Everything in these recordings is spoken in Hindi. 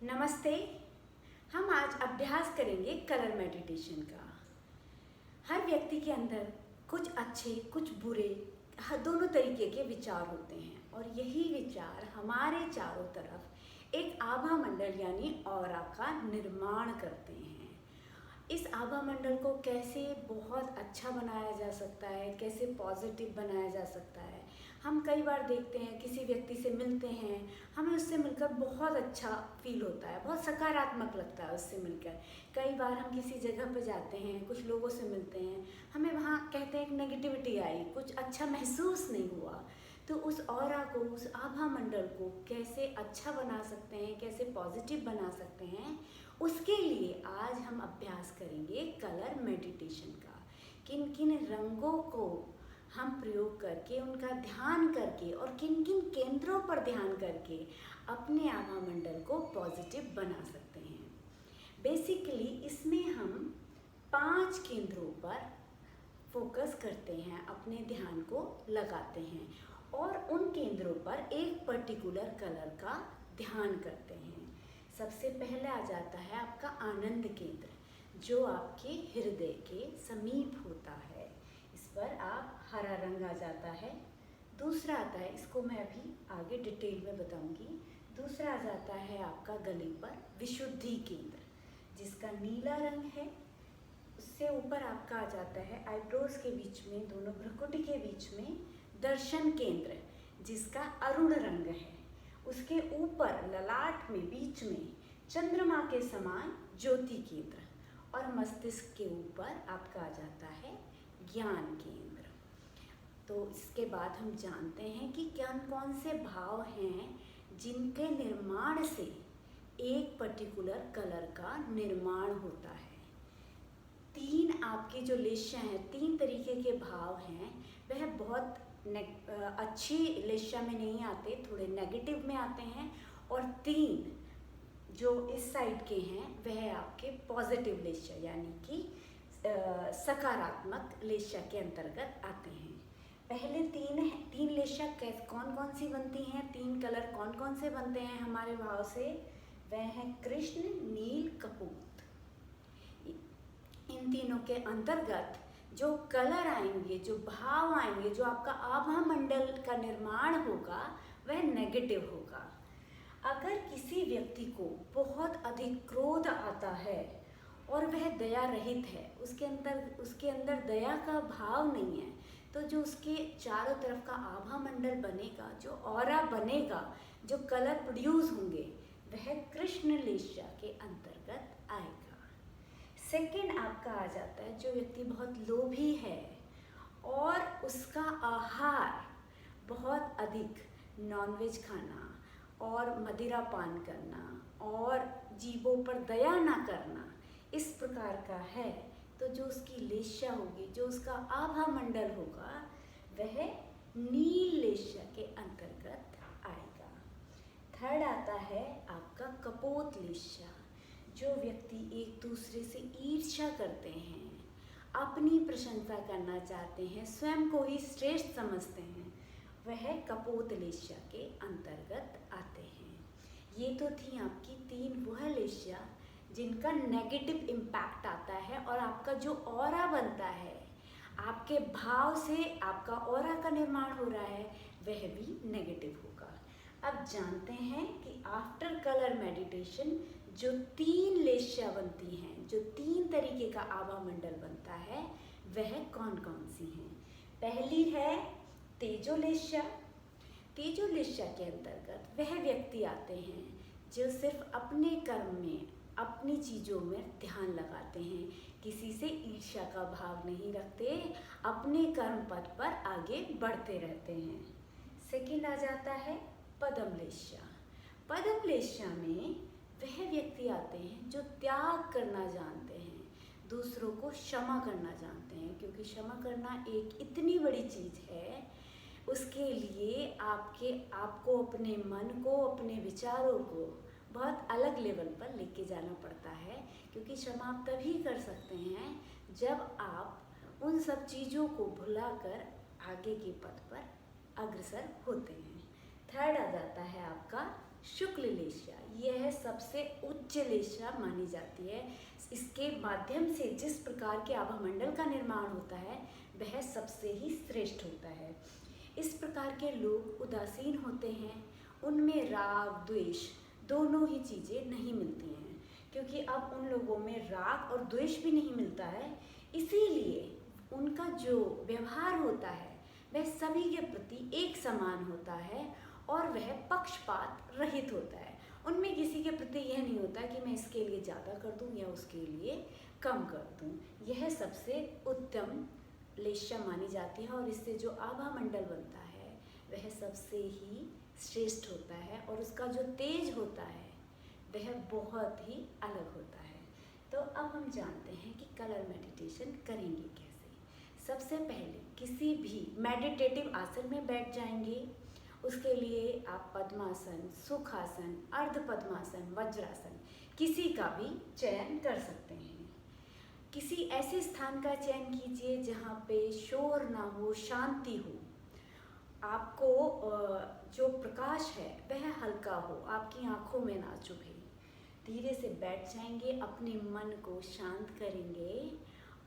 नमस्ते। हम आज अभ्यास करेंगे कलर मेडिटेशन का। हर व्यक्ति के अंदर कुछ अच्छे कुछ बुरे दोनों तरीके के विचार होते हैं और यही विचार हमारे चारों तरफ एक आभा मंडल यानी ऑरा का निर्माण करते हैं। इस आभा मंडल को कैसे बहुत अच्छा बनाया जा सकता है, कैसे पॉजिटिव बनाया जा सकता है। हम कई बार देखते हैं किसी व्यक्ति से मिलते हैं, हमें उससे मिलकर बहुत अच्छा फील होता है, बहुत सकारात्मक लगता है उससे मिलकर। कई बार हम किसी जगह पर जाते हैं, कुछ लोगों से मिलते हैं, हमें वहाँ कहते हैं एक नेगेटिविटी आई, कुछ अच्छा महसूस नहीं हुआ। तो उस ऑरा को, उस आभा मंडल को कैसे अच्छा बना सकते हैं, कैसे पॉजिटिव बना सकते हैं, उसके लिए आज हम अभ्यास करेंगे कलर मेडिटेशन का। किन किन रंगों को हम प्रयोग करके, उनका ध्यान करके और किन किन केंद्रों पर ध्यान करके अपने आभा मंडल को पॉजिटिव बना सकते हैं। बेसिकली इसमें हम 5 केंद्रों पर फोकस करते हैं, अपने ध्यान को लगाते हैं और उन केंद्रों पर एक पर्टिकुलर कलर का ध्यान करते हैं। सबसे पहले आ जाता है आपका आनंद केंद्र, जो आपके हृदय के समीप होता है। इस पर आप हरा रंग आ जाता है। दूसरा आता है, इसको मैं अभी आगे डिटेल में बताऊंगी। दूसरा आ जाता है आपका गले पर विशुद्धि केंद्र, जिसका नीला रंग है। उससे ऊपर आपका आ जाता है आईब्रोज के बीच में, दोनों भ्रुकुटी के बीच में दर्शन केंद्र, जिसका अरुण रंग है। उसके ऊपर ललाट में बीच में चंद्रमा के समान ज्योति केंद्र और मस्तिष्क के ऊपर आपका आ जाता है ज्ञान केंद्र। तो इसके बाद हम जानते हैं कि कौन से भाव हैं जिनके निर्माण से एक पर्टिकुलर कलर का निर्माण होता है। 3 आपके जो लेशा हैं, 3 तरीके के भाव हैं, वह बहुत अच्छी लेशा में नहीं आते, थोड़े नेगेटिव में आते हैं। और 3 जो इस साइड के हैं वह आपके पॉजिटिव लेशा यानी कि सकारात्मक लेशा के अंतर्गत आते हैं। पहले 3 लेशा कौन कौन सी बनती हैं, 3 कलर कौन कौन से बनते हैं हमारे भाव से, वह हैं कृष्ण, नील, कपूत। इन तीनों के अंतर्गत जो कलर आएंगे, जो भाव आएंगे, जो आपका आभा मंडल का निर्माण होगा, वह नेगेटिव होगा। अगर किसी व्यक्ति को बहुत अधिक क्रोध आता है और वह दया रहित है, उसके अंदर दया का भाव नहीं है, तो जो उसके चारों तरफ का आभा मंडल बनेगा, जो ऑरा बनेगा, जो कलर प्रोड्यूस होंगे, वह कृष्ण लेशा के अंतर्गत आएगा। सेकेंड आपका आ जाता है जो व्यक्ति बहुत लोभी है और उसका आहार बहुत अधिक नॉनवेज खाना और मदिरा पान करना और जीवों पर दया ना करना, इस प्रकार का है, तो जो उसकी लेशा होगी, जो उसका आभा मंडल होगा, वह नील लेशा के अंतर्गत आएगा। थर्ड आता है आपका कपोत लेशा। जो व्यक्ति एक दूसरे से ईर्ष्या करते हैं, अपनी प्रशंसा करना चाहते हैं, स्वयं को ही श्रेष्ठ समझते हैं, वह कपोत लेशा के अंतर्गत आते हैं। ये तो थी आपकी 3 वह लेशा जिनका नेगेटिव इम्पैक्ट आता है और आपका जो ऑरा बनता है, आपके भाव से आपका ऑरा का निर्माण हो रहा है, वह भी नेगेटिव होगा। अब जानते हैं कि आफ्टर कलर मेडिटेशन जो 3 लेशा बनती हैं, जो 3 तरीके का आभा मंडल बनता है, वह कौन कौन सी हैं। पहली है तेजो लेशा। तेजो लेशा के अंतर्गत वह व्यक्ति आते हैं जो सिर्फ अपने कर्म में, अपनी चीज़ों में ध्यान लगाते हैं, किसी से ईर्ष्या का भाव नहीं रखते, अपने कर्म पथ पर आगे बढ़ते रहते हैं। सेकंड आ जाता है पदम लेशा। पदम लेशा में वह व्यक्ति आते हैं जो त्याग करना जानते हैं, दूसरों को क्षमा करना जानते हैं, क्योंकि क्षमा करना एक इतनी बड़ी चीज़ है, उसके लिए आपको अपने मन को, अपने विचारों को बहुत अलग लेवल पर लेके जाना पड़ता है, क्योंकि क्षमा आप तभी कर सकते हैं जब आप उन सब चीज़ों को भुलाकर आगे के पथ पर अग्रसर होते हैं। थर्ड आ जाता है आपका शुक्ल लेशा। यह सब सबसे उच्च लेशा मानी जाती है। इसके माध्यम से जिस प्रकार के आभामंडल का निर्माण होता है वह सबसे ही श्रेष्ठ होता है। इस प्रकार के लोग उदासीन होते हैं, उनमें राग द्वेष दोनों ही चीज़ें नहीं मिलती हैं, क्योंकि अब उन लोगों में राग और द्वेष भी नहीं मिलता है, इसीलिए उनका जो व्यवहार होता है वह सभी के प्रति एक समान होता है और वह पक्षपात रहित होता है। उनमें किसी के प्रति यह नहीं होता कि मैं इसके लिए ज़्यादा कर दूं या उसके लिए कम कर दूं। यह सबसे उत्तम लेशा मानी जाती है और इससे जो आभामंडल बनता है वह सबसे ही श्रेष्ठ होता है और उसका जो तेज होता है वह बहुत ही अलग होता है। तो अब हम जानते हैं कि कलर मेडिटेशन करेंगे कैसे। सबसे पहले किसी भी मेडिटेटिव आसन में बैठ जाएंगे। उसके लिए आप पद्मासन, सुखासन, अर्ध पद्मासन, वज्रासन किसी का भी चयन कर सकते हैं। किसी ऐसे स्थान का चयन कीजिए जहाँ पे शोर ना हो, शांति हो, आपको जो प्रकाश है वह हल्का हो, आपकी आँखों में ना चुभे। धीरे से बैठ जाएंगे, अपने मन को शांत करेंगे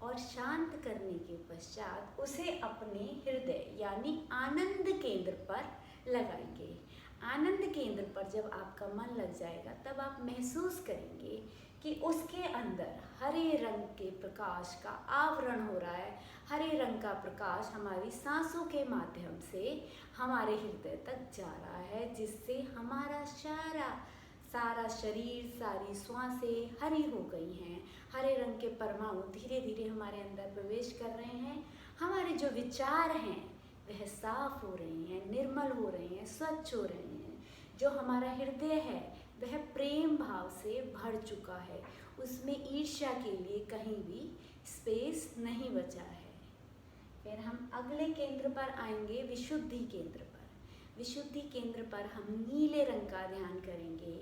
और शांत करने के पश्चात उसे अपने हृदय यानी आनंद केंद्र पर लगाएंगे। आनंद केंद्र पर जब आपका मन लग जाएगा तब आप महसूस करेंगे कि उसके अंदर हरे रंग के प्रकाश का आवरण हो रहा है। हरे रंग का प्रकाश हमारी सांसों के माध्यम से हमारे हृदय तक जा रहा है, जिससे हमारा सारा शरीर, सारी श्वासें हरी हो गई हैं। हरे रंग के परमाणु धीरे धीरे हमारे अंदर प्रवेश कर रहे हैं। हमारे जो विचार हैं वह साफ हो रहे हैं, निर्मल हो रहे हैं, स्वच्छ हो रहे हैं। जो हमारा हृदय है वह प्रेम भाव से भर चुका है, उसमें ईर्ष्या के लिए कहीं भी स्पेस नहीं बचा है। फिर हम अगले केंद्र पर आएंगे, विशुद्धि केंद्र पर। विशुद्धि केंद्र पर हम नीले रंग का ध्यान करेंगे।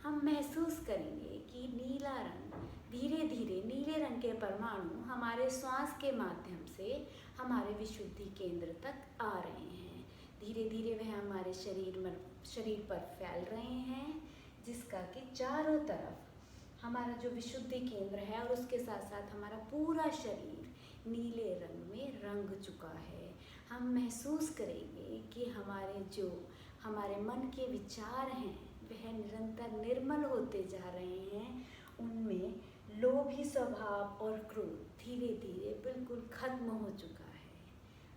हम महसूस करेंगे कि नीला रंग धीरे धीरे, नीले रंग के परमाणु हमारे श्वास के माध्यम से हमारे विशुद्धि केंद्र तक आ रहे हैं। धीरे धीरे वह हमारे शरीर पर फैल रहे हैं, जिसका कि चारों तरफ हमारा जो विशुद्धि केंद्र है और उसके साथ साथ हमारा पूरा शरीर नीले रंग में रंग चुका है। हम महसूस करेंगे कि हमारे मन के विचार हैं वह निरंतर निर्मल होते जा रहे हैं। उनमें लोभी स्वभाव और क्रोध धीरे धीरे बिल्कुल खत्म हो चुका है।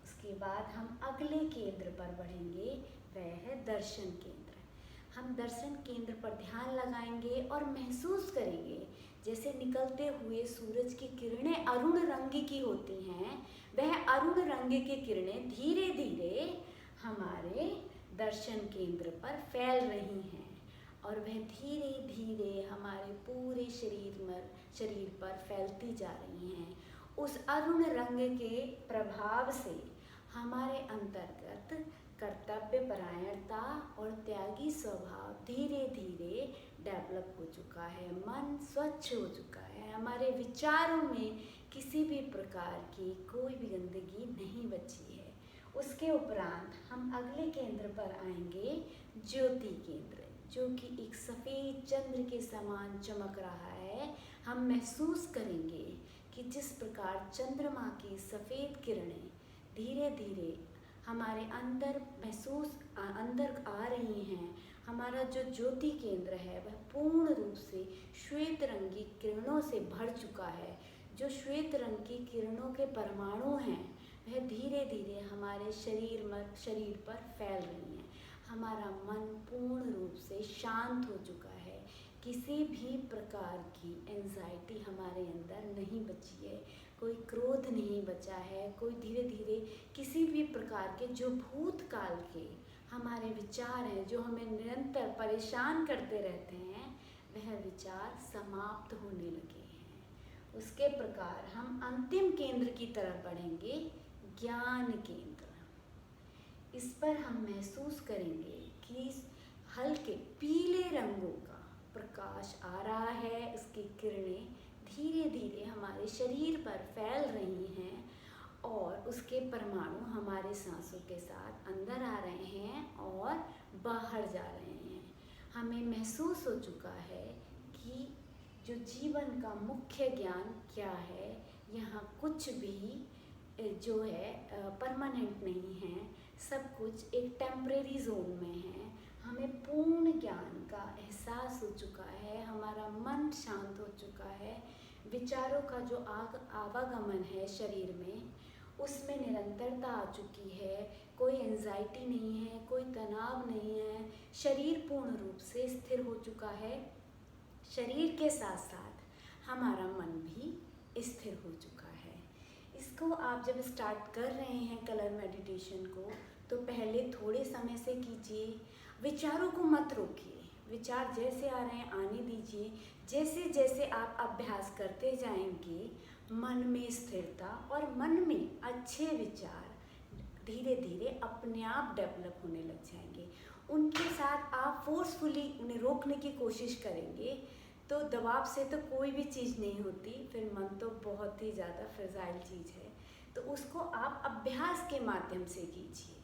उसके बाद हम अगले केंद्र पर बढ़ेंगे, वह है दर्शन केंद्र। हम दर्शन केंद्र पर ध्यान लगाएंगे और महसूस करेंगे जैसे निकलते हुए सूरज की किरणें अरुण रंग की होती हैं, वह अरुण रंग की किरणें धीरे धीरे हमारे दर्शन केंद्र पर फैल रही हैं और वह धीरे धीरे हमारे पूरे शरीर पर फैलती जा रही हैं। उस अरुण रंग के प्रभाव से हमारे अंतर्गत कर्तव्य परायणता और त्यागी स्वभाव धीरे धीरे डेवलप हो चुका है। मन स्वच्छ हो चुका है। हमारे विचारों में किसी भी प्रकार की कोई भी गंदगी नहीं बची है। उसके उपरांत हम अगले केंद्र पर आएंगे, ज्योति केंद्र, जो कि एक सफ़ेद चंद्र के समान चमक रहा है। हम महसूस करेंगे कि जिस प्रकार चंद्रमा की सफ़ेद किरणें धीरे धीरे हमारे अंदर आ रही हैं, हमारा जो ज्योति केंद्र है वह पूर्ण रूप से श्वेत रंगी किरणों से भर चुका है। जो श्वेत रंग की किरणों के परमाणु हैं वह धीरे धीरे हमारे शरीर पर फैल रही हैं। हमारा मन पूर्ण रूप से शांत हो चुका है। किसी भी प्रकार की एंजाइटी हमारे अंदर नहीं बची है, कोई क्रोध नहीं बचा है, कोई धीरे धीरे किसी भी प्रकार के जो भूतकाल के हमारे विचार हैं जो हमें निरंतर परेशान करते रहते हैं वह विचार समाप्त होने लगे हैं। उसके प्रकार हम अंतिम केंद्र की तरफ बढ़ेंगे, ज्ञान केंद्र। इस पर हम महसूस करेंगे कि हल्के पीले रंगों का प्रकाश आ रहा है, उसकी किरणें धीरे धीरे हमारे शरीर पर फैल रही हैं और उसके परमाणु हमारे सांसों के साथ अंदर आ रहे हैं और बाहर जा रहे हैं। हमें महसूस हो चुका है जो जीवन का मुख्य ज्ञान क्या है, यहाँ कुछ भी जो है परमानेंट नहीं है, सब कुछ एक टेम्परेरी जोन में है। हमें पूर्ण ज्ञान का एहसास हो चुका है, हमारा मन शांत हो चुका है, विचारों का जो आवागमन है शरीर में उसमें निरंतरता आ चुकी है, कोई एंजाइटी नहीं है, कोई तनाव नहीं है, शरीर पूर्ण रूप से स्थिर हो चुका है। शरीर के साथ साथ हमारा मन भी स्थिर हो चुका है। इसको आप जब स्टार्ट कर रहे हैं कलर मेडिटेशन को, तो पहले थोड़े समय से कीजिए, विचारों को मत रोकिए, विचार जैसे आ रहे हैं आने दीजिए। जैसे जैसे आप अभ्यास करते जाएंगे, मन में स्थिरता और मन में अच्छे विचार धीरे धीरे अपने आप डेवलप होने लग जाएंगे। उनके साथ आप फोर्सफुली उन्हें रोकने की कोशिश करेंगे तो दबाव से तो कोई भी चीज़ नहीं होती, फिर मन तो बहुत ही ज़्यादा फ्रेजाइल चीज़ है। तो उसको आप अभ्यास के माध्यम से कीजिए।